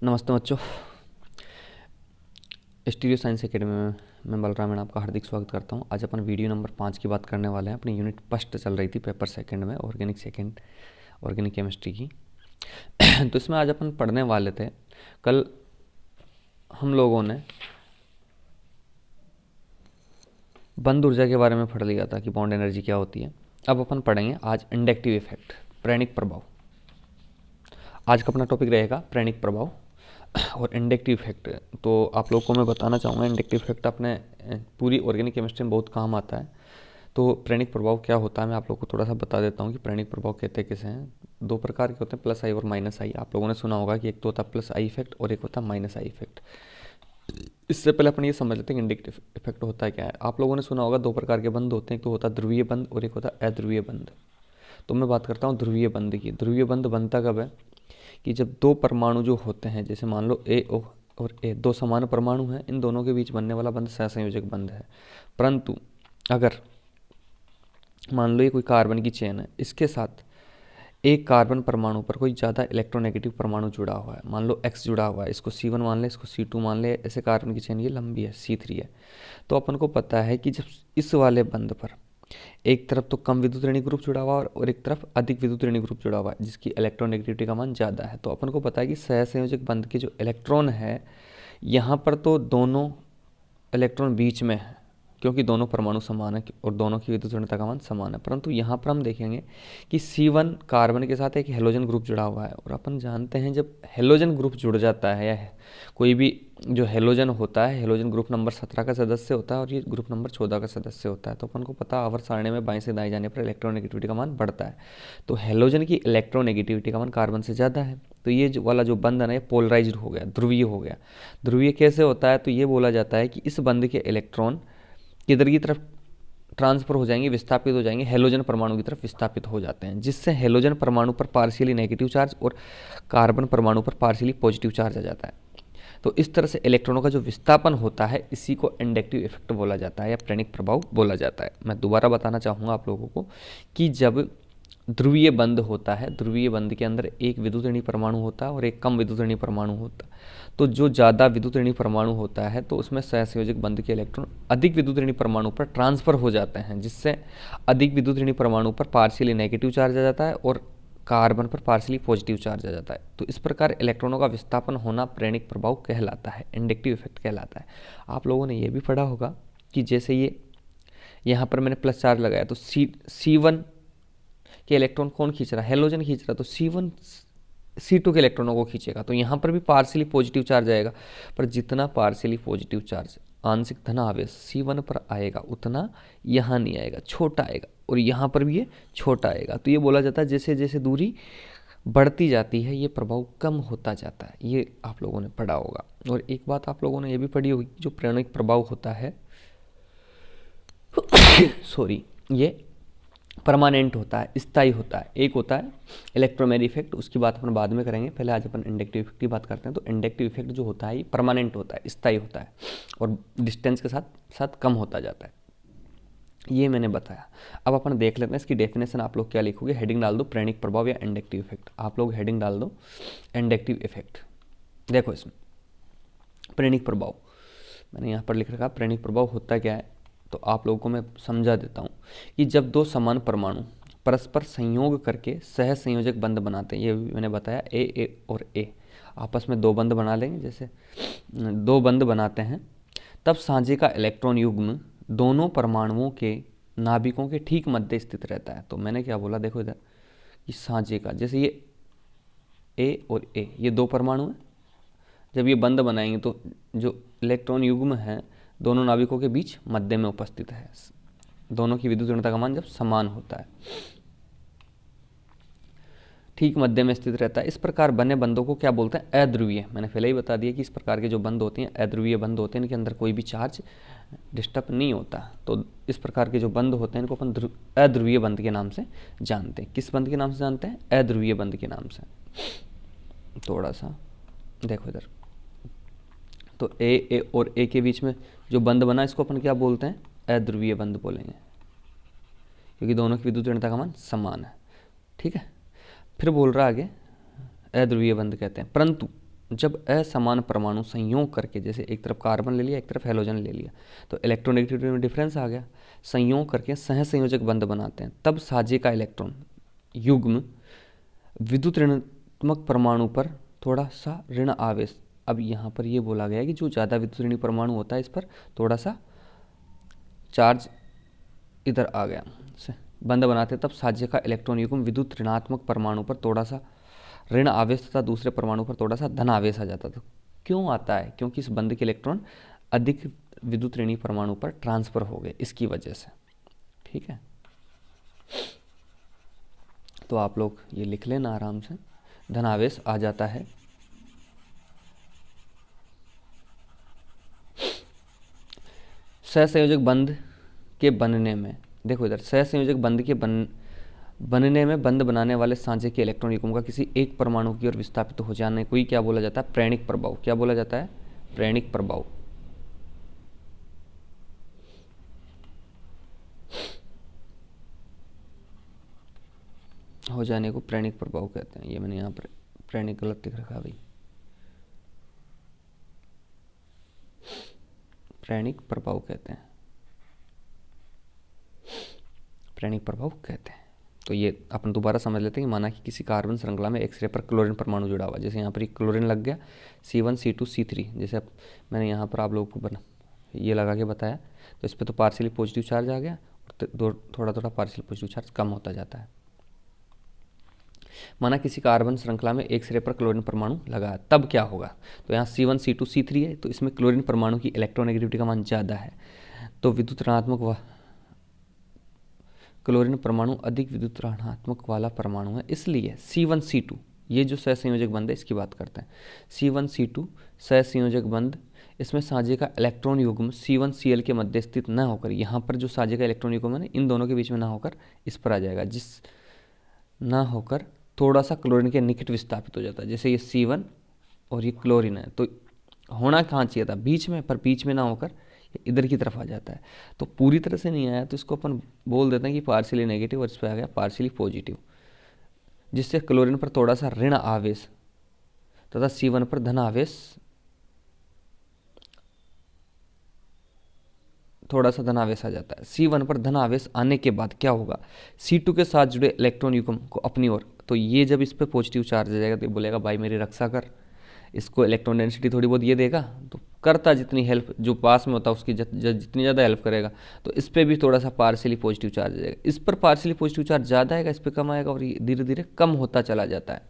नमस्ते बच्चों। Stereo science academy में मैं बलराम मीणा आपका हार्दिक स्वागत करता हूं। आज अपन वीडियो नंबर 5 की बात करने वाले हैं। अपनी यूनिट फर्स्ट चल रही थी, पेपर सेकंड में ऑर्गेनिक केमिस्ट्री की। तो इसमें आज अपन पढ़ने वाले थे, कल हम लोगों ने बंद ऊर्जा के बारे में पढ़ लिया था कि बॉन्ड एनर्जी क्या होती है। अब अपन पढ़ेंगे आज इंडक्टिव इफेक्ट, प्रेरणिक प्रभाव। आज का अपना टॉपिक रहेगा प्रेरणिक प्रभाव और इंडक्टिव इफेक्ट। तो आप लोग को मैं बताना चाहूँगा, इंडक्टिव इफेक्ट अपने पूरी ऑर्गेनिक केमिस्ट्री में बहुत काम आता है। तो प्रेरणिक प्रभाव क्या होता है मैं आप लोग को थोड़ा सा बता देता हूँ कि प्रेरणिक प्रभाव कहते किसे हैं। दो प्रकार के होते हैं, प्लस आई और माइनस आई। आप लोगों ने सुना होगा कि एक तो होता है प्लस आई इफेक्ट और एक होता है माइनस आई इफेक्ट। इससे पहले अपन ये समझ लेते हैं कि इंडक्टिव इफेक्ट होता है क्या है। आप लोगों ने सुना होगा दो प्रकार के बंध होते हैं, एक तो होता है ध्रुवीय बंध और एक होता है अध्रुवीय बंध। तो मैं बात करता हूँ ध्रुवीय बंध की। ध्रुवीय बंध बनता कब है कि जब दो परमाणु जो होते हैं, जैसे मान लो ए और ए, दो समान परमाणु हैं, इन दोनों के बीच बनने वाला बंध सहसंयोजक बंध है। परंतु अगर मान लो ये कोई कार्बन की चेन है, इसके साथ एक कार्बन परमाणु पर कोई ज़्यादा इलेक्ट्रोनेगेटिव परमाणु जुड़ा हुआ है, मान लो X जुड़ा हुआ है, इसको C1 मान ले, इसको C2 मान ले, ऐसे कार्बन की चेन ये लंबी है, C3 है। तो अपन को पता है कि जब इस वाले बंध पर एक तरफ तो कम विद्युत ऋणात्मक ग्रुप जुड़ा हुआ है और एक तरफ अधिक विद्युत ऋणात्मक ग्रुप जुड़ा हुआ है जिसकी इलेक्ट्रोनेगेटिविटी का मान ज़्यादा है, तो अपन को पता है कि सहसंयोजक बंध के जो इलेक्ट्रॉन है, यहाँ पर तो दोनों इलेक्ट्रॉन बीच में है क्योंकि दोनों परमाणु समान है और दोनों की विद्युत ऋणात्मकता का मान समान है। परंतु यहाँ पर हम देखेंगे कि C1 कार्बन के साथ एक हेलोजन ग्रुप जुड़ा हुआ है, और अपन जानते हैं जब हेलोजन ग्रुप जुड़ जाता है या कोई भी जो हेलोजन होता है, हेलोजन ग्रुप नंबर 17 का सदस्य होता है और ये ग्रुप नंबर 14 का सदस्य होता है। तो अपन को पता आवर्त सारणी में बाएं से दाएं जाने पर इलेक्ट्रोनेगेटिविटी का मान बढ़ता है। तो हेलोजन की इलेक्ट्रोनेगेटिविटी का मान कार्बन से ज़्यादा है, तो ये वाला जो बंध है ना, ये पोलराइज्ड हो गया, ध्रुवीय हो गया। ध्रुवीय कैसे होता है, तो ये बोला जाता है कि इस बंध के इलेक्ट्रॉन किधर की तरफ ट्रांसफर हो जाएंगे, विस्थापित हो जाएंगे, हेलोजन परमाणु की तरफ विस्थापित हो जाते हैं, जिससे हेलोजन परमाणु पर पार्शियली नेगेटिव चार्ज और कार्बन परमाणु पर पार्शियली पॉजिटिव चार्ज आ जाता है। तो इस तरह से इलेक्ट्रॉनों का जो विस्थापन होता है, इसी को इंडक्टिव इफेक्ट बोला जाता है या प्रेरणिक प्रभाव बोला जाता है। मैं दोबारा बताना चाहूँगा आप लोगों को कि जब ध्रुवीय बंध होता है, ध्रुवीय बंध के अंदर एक विद्युत ऋणात्मक परमाणु होता है और एक कम विद्युत ऋणात्मक परमाणु होता है। तो जो ज़्यादा विद्युत ऋणात्मक परमाणु होता है तो उसमें सहसंयोजक बंध के इलेक्ट्रॉन अधिक विद्युत ऋणात्मक परमाणु पर ट्रांसफर हो जाते हैं, जिससे अधिक विद्युत ऋणात्मक परमाणु पर पार्शियली नेगेटिव चार्ज आ जाता है और कार्बन पर पार्शियली पॉजिटिव चार्ज आ जाता है। तो इस प्रकार इलेक्ट्रॉनों का विस्थापन होना प्रेरणिक प्रभाव कहलाता है, इंडक्टिव इफेक्ट कहलाता है। आप लोगों ने यह भी पढ़ा होगा कि जैसे ये यहाँ पर मैंने प्लस चार्ज लगाया तो C1 के इलेक्ट्रॉन कौन खींच रहा है, हेलोजन खींच रहा है, तो C1 C2 के इलेक्ट्रॉनों को खींचेगा, तो यहाँ पर भी पार्शियली पॉजिटिव चार्ज आएगा। पर जितना पार्शियली पॉजिटिव चार्ज आंशिक धन आवेश C1 पर आएगा उतना यहाँ नहीं आएगा, छोटा आएगा, और यहाँ पर भी ये छोटा आएगा। तो ये बोला जाता है जैसे जैसे दूरी बढ़ती जाती है ये प्रभाव कम होता जाता है। ये आप लोगों ने पढ़ा होगा। और एक बात आप लोगों ने ये भी पढ़ी होगी, जो प्रेरणिक प्रभाव होता है सॉरी, ये परमानेंट होता है, स्थायी होता है। एक होता है इलेक्ट्रोमेरी इफेक्ट, उसकी बात अपन बाद में करेंगे, पहले आज अपन इंडक्टिव इफेक्ट की बात करते हैं। तो इंडक्टिव इफेक्ट जो होता है ये परमानेंट होता है, स्थायी होता है और डिस्टेंस के साथ साथ कम होता जाता है, ये मैंने बताया। अब अपन देख लेते हैं इसकी डेफिनेशन। आप लोग क्या लिखोगे, हेडिंग डाल दो प्रेरणिक प्रभाव या इंडक्टिव इफेक्ट। आप लोग हेडिंग डाल दो इंडक्टिव इफेक्ट। देखो इसमें प्रेरणिक प्रभाव मैंने यहाँ पर लिख रखा, प्रेरणिक प्रभाव होता क्या है तो आप लोगों को मैं समझा देता हूँ कि जब दो समान परमाणु परस्पर संयोग करके सहसंयोजक बंध बनाते हैं, ये मैंने बताया ए और ए आपस में दो बंध बना लेंगे, जैसे दो बंध बनाते हैं, तब साझे का इलेक्ट्रॉन युग्म दोनों परमाणुओं के नाभिकों के ठीक मध्य स्थित रहता है। तो मैंने क्या बोला, देखो इधर कि साझे का, जैसे ये ए और ए ये दो परमाणु हैं, जब ये बंध बनाएंगे तो जो इलेक्ट्रॉन युग्म है दोनों नाभिकों के बीच मध्य में उपस्थित है, दोनों की विद्युत ऋणात्मकता का मान जब समान होता है, ठीक मध्य में स्थित रहता है। इस प्रकार बने बंधों को क्या बोलते हैं, अध्रुवीय। मैंने पहले ही बता दिया कि इस प्रकार के जो बंध होते हैं अध्रुवीय बंध होते हैं, इनके अंदर कोई भी चार्ज डिस्टर्ब नहीं होता। तो इस प्रकार के जो बंध होते हैं इनको अपन अध्रुवीय बंध के नाम से जानते हैं। किस बंध के नाम से जानते हैं, अध्रुवीय बंध के नाम से। थोड़ा सा देखो इधर, तो ए और ए के बीच में जो बंध बना इसको अपन क्या बोलते हैं, अध्रुवीय बंध बोलेंगे, क्योंकि दोनों की विद्युत ऋणात्मकता का मान समान है। ठीक है, फिर बोल रहा आगे अध्रुवीय बंध कहते हैं। परंतु जब असमान परमाणु संयोग करके, जैसे एक तरफ कार्बन ले लिया एक तरफ हेलोजन ले लिया, तो इलेक्ट्रोनेगेटिविटी में डिफरेंस आ गया, संयोग करके सहसंयोजक बंध बनाते हैं, तब साझे का इलेक्ट्रॉन युग्म विद्युत ऋणात्मक परमाणु पर थोड़ा सा ऋण आवेश, अब यहाँ पर ये बोला गया है कि जो ज़्यादा विद्युत ऋणी परमाणु होता है इस पर थोड़ा सा चार्ज इधर आ गया, बंध बनाते तब साझे का इलेक्ट्रॉन युग्म विद्युत ऋणात्मक परमाणु पर थोड़ा सा ऋण आवेश तथा दूसरे परमाणु पर थोड़ा सा धन आवेश आ जाता था। क्यों आता है? क्योंकि इस बंध के इलेक्ट्रॉन अधिक विद्युत ऋणी परमाणु पर ट्रांसफर हो गए, इसकी वजह से। ठीक है, तो आप लोग ये लिख लेना आराम से, धन आवेश आ जाता है। सहसंयोजक बंध के बनने में, देखो इधर, सहसंयोजक बंध के बनने में बंध बनाने वाले साझे के इलेक्ट्रॉन युग्म का किसी एक परमाणु की ओर विस्थापित हो जाने को ही क्या बोला जाता है? प्रेरणिक प्रभाव। क्या बोला जाता है? प्रेरणिक प्रभाव। हो जाने को प्रेरणिक प्रभाव कहते हैं। ये मैंने यहाँ पर प्रेरणिक गलत लिख रखा भाई, प्रेरणिक प्रभाव कहते हैं, प्रेरणिक प्रभाव कहते हैं। तो ये अपन दोबारा समझ लेते हैं कि माना कि किसी कार्बन श्रृंखला में एक्सरे पर क्लोरीन परमाणु जुड़ा हुआ, जैसे यहाँ पर क्लोरीन लग गया C1 C2 C3, जैसे मैंने यहाँ पर आप लोगों को ये लगा के बताया, तो इस पर तो पार्शियली पॉजिटिव चार्ज आ गया, थोड़ा थोड़ा पार्शियल पॉजिटिव चार्ज कम होता जाता है। माना किसी कार्बन श्रृंखला में एक सिरे पर क्लोरीन परमाणु लगा है, तब क्या होगा? तो यहाँ C1 C2 C3 है, तो इसमें क्लोरीन परमाणु की इलेक्ट्रोनेगेटिविटी का मान ज़्यादा है, तो विद्युत ऋणात्मक क्लोरीन परमाणु अधिक विद्युत ऋणात्मक वाला परमाणु है, इसलिए C1 C2, ये जो सहसंयोजक बंध है इसकी बात करते हैं, C1 C2 सहसंयोजक बंध, इसमें साझे का इलेक्ट्रॉन युग्म C1 Cl के मध्य स्थित न होकर, यहाँ पर जो साझे का इलेक्ट्रॉन युग्म है इन दोनों के बीच में ना होकर इस पर आ जाएगा, जिस ना होकर थोड़ा सा क्लोरीन के निकट विस्थापित हो जाता है। जैसे ये C1 और ये क्लोरीन है, तो होना कहाँ चाहिए था? बीच में, पर बीच में ना होकर इधर की तरफ आ जाता है, तो पूरी तरह से नहीं आया, तो इसको अपन बोल देते हैं कि पार्शियली नेगेटिव, और इस पर आ गया पार्शियली पॉजिटिव, जिससे क्लोरीन पर थोड़ा सा ऋण आवेश तथा C1 पर धन आवेश, थोड़ा सा धन आवेश आ जाता है। C1 पर धन आवेश आने के बाद क्या होगा? C2 के साथ जुड़े इलेक्ट्रॉन युग्म को अपनी ओर, तो ये जब इस पर पॉजिटिव चार्ज आ जाएगा तो ये बोलेगा भाई मेरी रक्षा कर, इसको इलेक्ट्रॉन डेंसिटी थोड़ी बहुत ये देगा, तो करता जितनी हेल्प, जो पास में होता है उसकी जितनी ज़्यादा हेल्प करेगा, तो इस पर भी थोड़ा सा पार्शियली पॉजिटिव चार्ज आ जाएगा। इस पर पार्शियली पॉजिटिव चार्ज ज़्यादा आएगा, इस पर कम आएगा, और ये धीरे धीरे कम होता चला जाता है,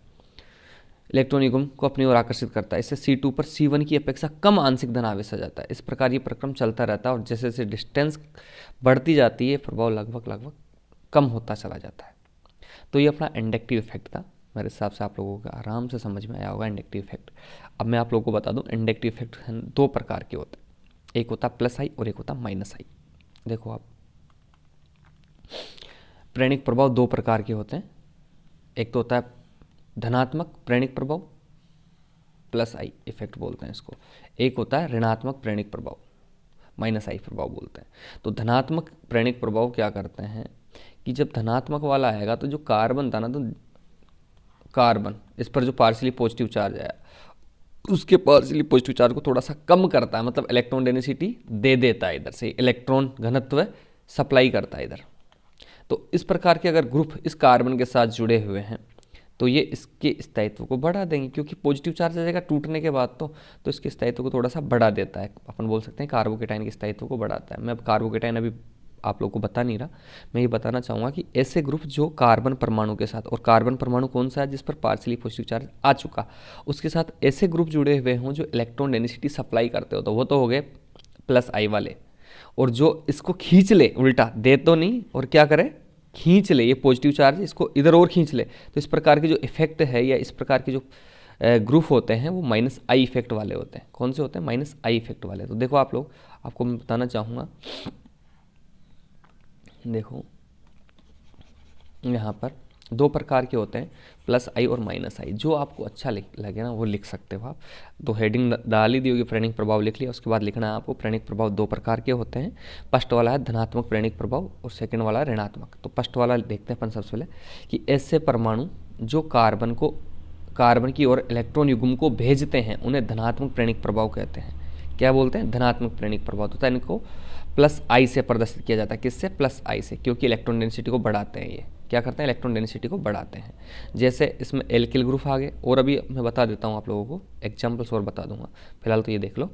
इलेक्ट्रॉन युग्म को अपनी ओर आकर्षित करता है। इससे C2 पर C1 की अपेक्षा कम आंशिक धन आवेश आ जाता है। इस प्रकार ये प्रक्रम चलता रहता है, और जैसे जैसे डिस्टेंस बढ़ती जाती है प्रभाव लगभग कम होता चला जाता है। तो ये अपना इंडक्टिव इफेक्ट था, मेरे हिसाब से आप लोगों को आराम से समझ में आया होगा इंडक्टिव इफेक्ट। अब मैं आप लोगों को बता दूं, इंडक्टिव इफेक्ट दो प्रकार के होते हैं, एक होता प्लस आई और एक होता माइनस आई। देखो आप, प्रेरणिक प्रभाव दो प्रकार के होते हैं, एक तो होता है धनात्मक प्रेरणिक प्रभाव, प्लस आई इफेक्ट बोलते हैं इसको, एक होता है ऋणात्मक प्रेरणिक प्रभाव, माइनस आई प्रभाव बोलते हैं। तो धनात्मक प्रेरणिक प्रभाव क्या करते हैं कि जब धनात्मक वाला आएगा तो जो कार्बन था ना, तो कार्बन इस पर जो पार्शियली पॉजिटिव चार्ज आया उसके पार्शियली पॉजिटिव चार्ज को थोड़ा सा कम करता है, मतलब इलेक्ट्रॉन डेंसिटी दे देता है, इधर से इलेक्ट्रॉन घनत्व सप्लाई करता है इधर। तो इस प्रकार के अगर ग्रुप इस कार्बन के साथ जुड़े हुए हैं तो ये इसके स्थायित्व को बढ़ा देंगे, क्योंकि पॉजिटिव चार्ज आ जाएगा टूटने के बाद, तो इसके स्थायित्व को थोड़ा सा बढ़ा देता है। अपन बोल सकते हैं कार्बोकेटाइन के स्थायित्व को बढ़ाता है। मैं अब कार्बोकेटाइन अभी आप लोगों को बता नहीं रहा, मैं ये बताना चाहूँगा कि ऐसे ग्रुप जो कार्बन परमाणु के साथ, और कार्बन परमाणु कौन सा है जिस पर पार्शियली पॉजिटिव चार्ज आ चुका, उसके साथ ऐसे ग्रुप जुड़े हुए हों जो इलेक्ट्रॉन डेंसिटी सप्लाई करते हो, तो वो तो हो गए प्लस आई वाले, और जो इसको खींच ले, उल्टा दे तो नहीं, और क्या करे, खींच ले, ये पॉजिटिव चार्ज इसको इधर और खींच ले, तो इस प्रकार के जो इफेक्ट है या इस प्रकार के जो ग्रुप होते हैं वो माइनस आई इफेक्ट वाले होते हैं। कौन से होते हैं? माइनस आई इफेक्ट वाले। तो देखो आप लोग, आपको मैं बताना चाहूँगा, देखो यहाँ पर दो प्रकार के होते हैं, प्लस आई और माइनस आई। जो आपको अच्छा लगे ना वो लिख सकते हो आप। तो हेडिंग डाल ही दी होगी, प्रेरणिक प्रभाव लिख लिया, उसके बाद लिखना है आपको प्रेरणिक प्रभाव दो प्रकार के होते हैं। फर्स्ट वाला है धनात्मक प्रेरणिक प्रभाव और सेकंड वाला है ऋणात्मक। तो फर्स्ट वाला देखते हैं अपन सबसे पहले कि ऐसे परमाणु जो कार्बन को कार्बन की ओर इलेक्ट्रॉन युग्म को भेजते हैं उन्हें धनात्मक प्रेरणिक प्रभाव कहते हैं। क्या बोलते हैं? धनात्मक प्रेरणिक प्रभाव। तो इनको प्लस आई से प्रदर्शित किया जाता है। किससे? प्लस आई से, क्योंकि इलेक्ट्रॉन डेंसिटी को बढ़ाते हैं। ये क्या करते हैं? इलेक्ट्रॉन डेंसिटी को बढ़ाते हैं। जैसे इसमें एल्किल ग्रुप आ गए, और अभी मैं बता देता हूँ आप लोगों को, एग्जाम्पल्स और बता दूंगा। फिलहाल तो ये देख लो,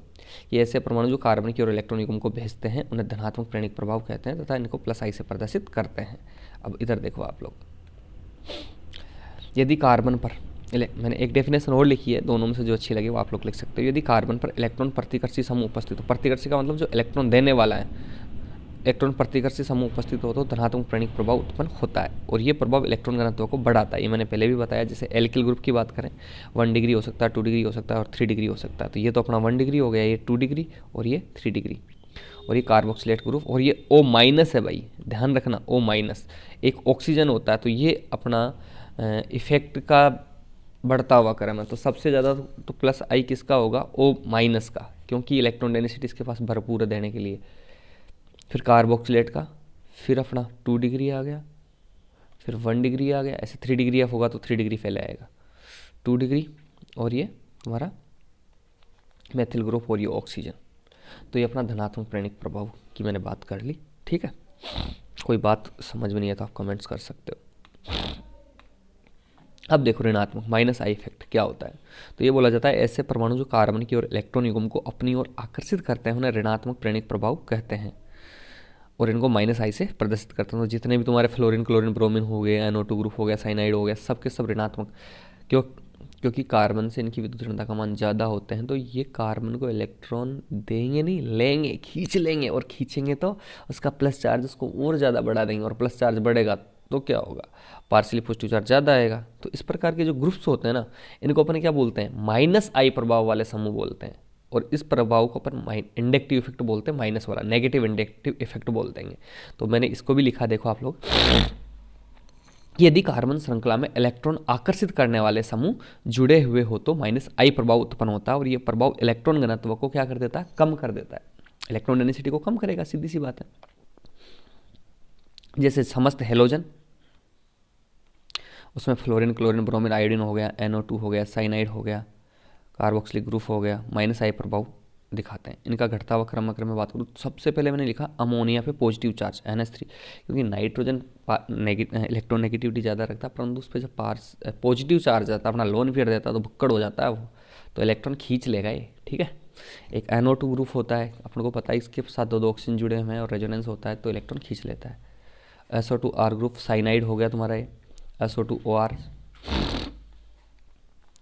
ये ऐसे परमाणु जो कार्बन की ओर इलेक्ट्रॉन युग्म को भेजते हैं उन्हें धनात्मक प्रेरणिक प्रभाव कहते हैं तथा इनको प्लस आई से प्रदर्शित करते हैं। अब इधर देखो आप लोग, यदि कार्बन पर, मैंने एक डेफिनेशन और लिखी है, दोनों में से जो अच्छी लगे वो आप लोग लिख सकते हो। यदि कार्बन पर इलेक्ट्रॉन प्रतिकर्षी समूह उपस्थित हो, प्रतिकर्षी का मतलब जो इलेक्ट्रॉन देने वाला है, इलेक्ट्रॉन प्रतिकर्षी समूह उपस्थित हो तो धनात्मक प्रेरणिक प्रभाव उत्पन्न होता है, और ये प्रभाव इलेक्ट्रॉन घनत्व को बढ़ाता है। ये मैंने पहले भी बताया। जैसे एल्किल ग्रुप की बात करें, 1 डिग्री हो सकता है, 2 डिग्री हो सकता है और 3 डिग्री हो सकता है। तो ये तो अपना 1 डिग्री हो गया, ये 2 डिग्री और ये 3 डिग्री। और ये कार्बोक्सिलेट ग्रुप, और ये O माइनस है भाई, ध्यान रखना, O माइनस एक ऑक्सीजन होता है। तो ये अपना इफेक्ट का बढ़ता हुआ क्रम है। तो सबसे ज़्यादा तो प्लस आई किसका होगा? O माइनस का, क्योंकि इलेक्ट्रॉन डेंसिटी इसके पास भरपूर है देने के लिए। फिर कार्बोक्सिलेट का, फिर अपना 2 डिग्री आ गया, फिर 1 डिग्री आ गया। ऐसे 3 डिग्री एफ होगा तो 3 डिग्री फैले आएगा, 2 डिग्री, और ये तुम्हारा मेथिल ग्रुप और ये ऑक्सीजन। तो ये अपना धनात्मक प्रेरणिक प्रभाव की मैंने बात कर ली। ठीक है, कोई बात समझ में नहीं है तो आप कमेंट्स कर सकते हो। अब देखो ऋणात्मक माइनस आई इफेक्ट क्या होता है। तो ये बोला जाता है ऐसे परमाणु जो कार्बन की ओर इलेक्ट्रॉन युग्म को अपनी ओर आकर्षित करते हैं उन्हें ऋणात्मक प्रेरणिक प्रभाव कहते हैं, और इनको माइनस आई से प्रदर्शित करते हैं। तो जितने भी तुम्हारे फ्लोरीन, क्लोरीन, ब्रोमीन हो गए, NO2 ग्रुप हो गया, साइनाइड हो गया, सब के सब ऋणात्मक, क्योंकि कार्बन से इनकी विद्युत ऋणता का मान ज़्यादा होते हैं। तो ये कार्बन को इलेक्ट्रॉन देंगे नहीं, लेंगे, खींच लेंगे, और खींचेंगे तो उसका प्लस चार्ज उसको और ज़्यादा बढ़ा देंगे, और प्लस चार्ज बढ़ेगा तो क्या होगा? पार्शियली पॉजिटिव चार्ज ज़्यादा आएगा। तो इस प्रकार के जो ग्रुप्स होते हैं ना, इनको अपन क्या बोलते हैं? माइनस आई प्रभाव वाले समूह बोलते हैं। और इस प्रभाव को अपन इंडक्टिव इफेक्ट बोलते हैं, माइनस वाला नेगेटिव इंडक्टिव इफेक्ट बोल देंगे। तो मैंने इसको भी लिखा, देखो आप लोग, यदि कार्बन श्रृंखला में इलेक्ट्रॉन आकर्षित करने वाले समूह जुड़े हुए हो तो माइनस आई प्रभाव उत्पन्न होता है, और ये प्रभाव इलेक्ट्रॉन घनत्व को क्या कर देता है? कम कर देता है। इलेक्ट्रॉन डेंसिटी को कम करेगा, सीधी सी बात है। जैसे समस्त हेलोजन, उसमें फ्लोरीन, क्लोरीन, ब्रोमीन, आयोडीन हो गया, NO2 हो गया, साइनाइड हो गया, कार्बोक्सिलिक ग्रुप हो गया, माइनस आई प्रभाव दिखाते हैं। इनका घटता हुआ क्रम अगर मैं बात करूँ, सबसे पहले मैंने लिखा अमोनिया पे पॉजिटिव चार्ज NH3, क्योंकि नाइट्रोजन इलेक्ट्रॉन नेगेटिविटी ज़्यादा रखता है, परंतु उस पर जब पॉजिटिव चार्ज आता है, अपना लोन फेयर देता है, तो भक्कड़ हो जाता है वो, तो इलेक्ट्रॉन खींच लेगा ये। ठीक है, एक NO2 ग्रुप होता है, अपन को पता है, इसके साथ दो ऑक्सीजन जुड़े हुए हैं और रेजोनेंस होता है, तो इलेक्ट्रॉन खींच लेता है। SO2R ग्रुप, साइनाइड हो गया तुम्हारा ये, SO2OR,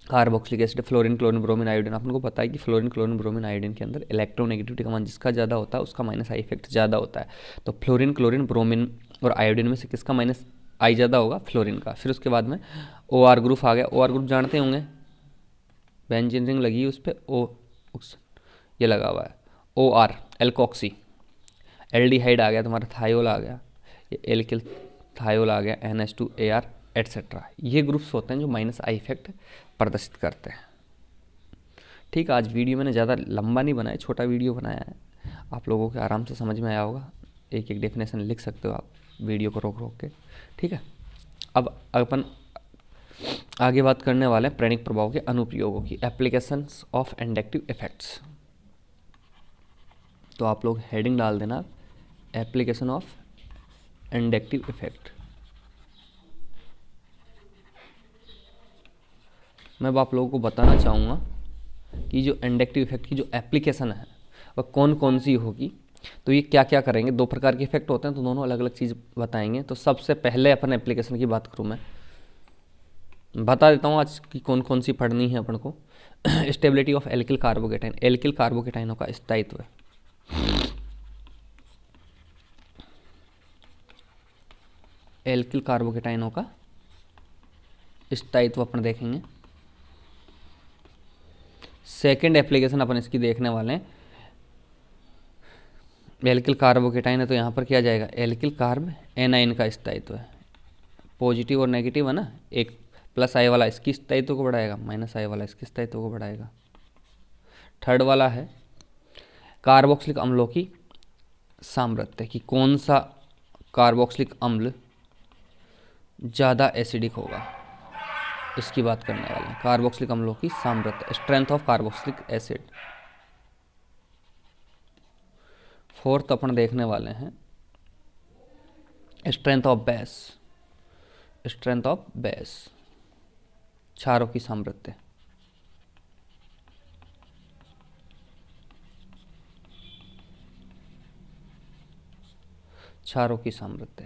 carboxylic acid, fluorine, chlorine, bromine, iodine. अपन को पता है कि फ्लोरीन, क्लोरीन, ब्रोमीन, आयोडीन के अंदर इलेक्ट्रोनेगेटिविटी का मान जिसका ज़्यादा होता है उसका माइनस आई इफेक्ट ज़्यादा होता है। तो फ्लोरीन, क्लोरीन, ब्रोमीन और आयोडीन में से किसका माइनस आई ज़्यादा होगा? फ्लोरीन का। फिर उसके बाद में OR ग्रुप आ गया। OR ग्रुप जानते होंगे, बेंजीन रिंग लगी है उस पर, O ये लगा हुआ है, OR एल्कोक्सी। एल्डिहाइड आ गया तुम्हारा, थायोल आ गया, ये एल्किल थायोल आ गया, NH2AR एट्सेट्रा। ये ग्रुप्स होते हैं जो माइनस आई इफेक्ट प्रदर्शित करते हैं। ठीक, आज वीडियो मैंने ज़्यादा लंबा नहीं बनाया, छोटा वीडियो बनाया है, आप लोगों के आराम से समझ में आया होगा। एक एक डेफिनेशन लिख सकते हो आप वीडियो को रोक रोक के। ठीक है, अब अपन आगे बात करने वाले हैं प्रेरणिक प्रभाव के अनुप्रयोगों की, एप्लीकेशंस ऑफ इंडक्टिव इफेक्ट्स। तो आप लोग हेडिंग डाल देना, एप्लीकेशन ऑफ इंडक्टिव इफेक्ट। मैं अब आप लोगों को बताना चाहूँगा कि जो इंडक्टिव इफेक्ट की जो एप्लीकेशन है वह कौन कौन सी होगी। तो ये क्या क्या करेंगे, दो प्रकार के इफेक्ट होते हैं, तो दोनों अलग अलग चीज़ बताएंगे। तो सबसे पहले अपन एप्लीकेशन की बात करूँ, मैं बता देता हूँ आज की कौन कौन सी पढ़नी है अपन को। Stability of alkyl carbocation, alkyl कार्बोकेटाइनों का स्थायित्व, एल्किल कार्बोकेटाइनों का स्थायित्व अपन देखेंगे। सेकेंड एप्लीकेशन अपन इसकी देखने वाले हैं, एल्किल कार्बोकेटाइन है तो यहाँ पर क्या जाएगा, एल्किल कार्ब एनाइन का स्थायित्व है। पॉजिटिव और नेगेटिव है ना, एक प्लस आई वाला इसकी स्थायित्व को बढ़ाएगा, माइनस आई वाला इसकी स्थायित्व को बढ़ाएगा। थर्ड वाला है कार्बोक्सिलिक अम्लों की सामर्थ्य, कि कौन सा कार्बोक्सिलिक अम्ल ज़्यादा एसिडिक होगा, इसकी बात करने वाले हैं, कार्बोक्सिलिक अम्लों की सांद्रता, strength of carboxylic acid. Fourth अपन देखने वाले हैं strength of base, strength of base, क्षारों की सांद्रता। क्षारों की सांद्रता।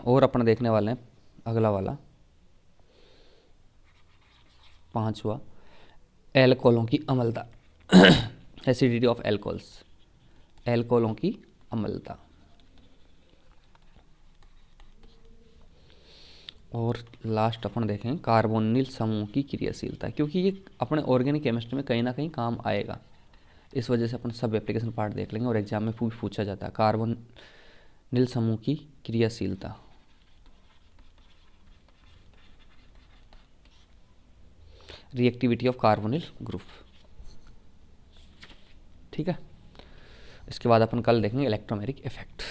और अपन देखने वाले हैं अगला वाला, पांचवा, एल्कोहलों की अम्लता, एसिडिटी ऑफ एल्कोहल्स, एल्कोहलों की अम्लता। और लास्ट अपन देखें कार्बोनिल समूह की क्रियाशीलता, क्योंकि ये अपने ऑर्गेनिक केमिस्ट्री में कहीं ना कहीं काम आएगा, इस वजह से अपन सब एप्लीकेशन पार्ट देख लेंगे और एग्जाम में पूछा जाता है कार्बोनिल समूह की क्रियाशीलता। Reactivity of carbonyl group. ठीक है, इसके बाद अपन कल देखेंगे इलेक्ट्रोमेरिक इफेक्ट।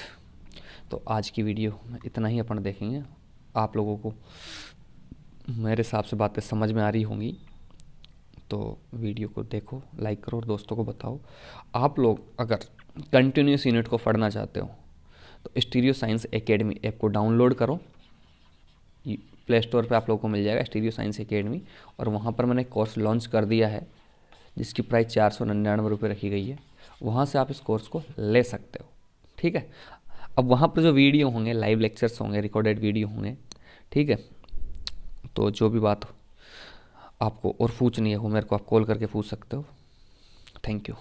तो आज की वीडियो में इतना ही अपन देखेंगे। आप लोगों को मेरे हिसाब से बातें समझ में आ रही होंगी, तो वीडियो को देखो, लाइक करो और दोस्तों को बताओ। आप लोग अगर कंटिन्यूस यूनिट को पढ़ना चाहते हो तो स्टीरियो साइंस एकेडमी ऐप को डाउनलोड करो, प्ले स्टोर पे आप लोगों को मिल जाएगा स्टीरियो साइंस एकेडमी, और वहाँ पर मैंने कोर्स लॉन्च कर दिया है जिसकी प्राइस 499 रुपये रखी गई है। वहाँ से आप इस कोर्स को ले सकते हो। ठीक है, अब वहाँ पर जो वीडियो होंगे, लाइव लेक्चर्स होंगे, रिकॉर्डेड वीडियो होंगे। ठीक है, तो जो भी बात आपको और पूछनी है वो मेरे को आप कॉल करके पूछ सकते हो। Thank you.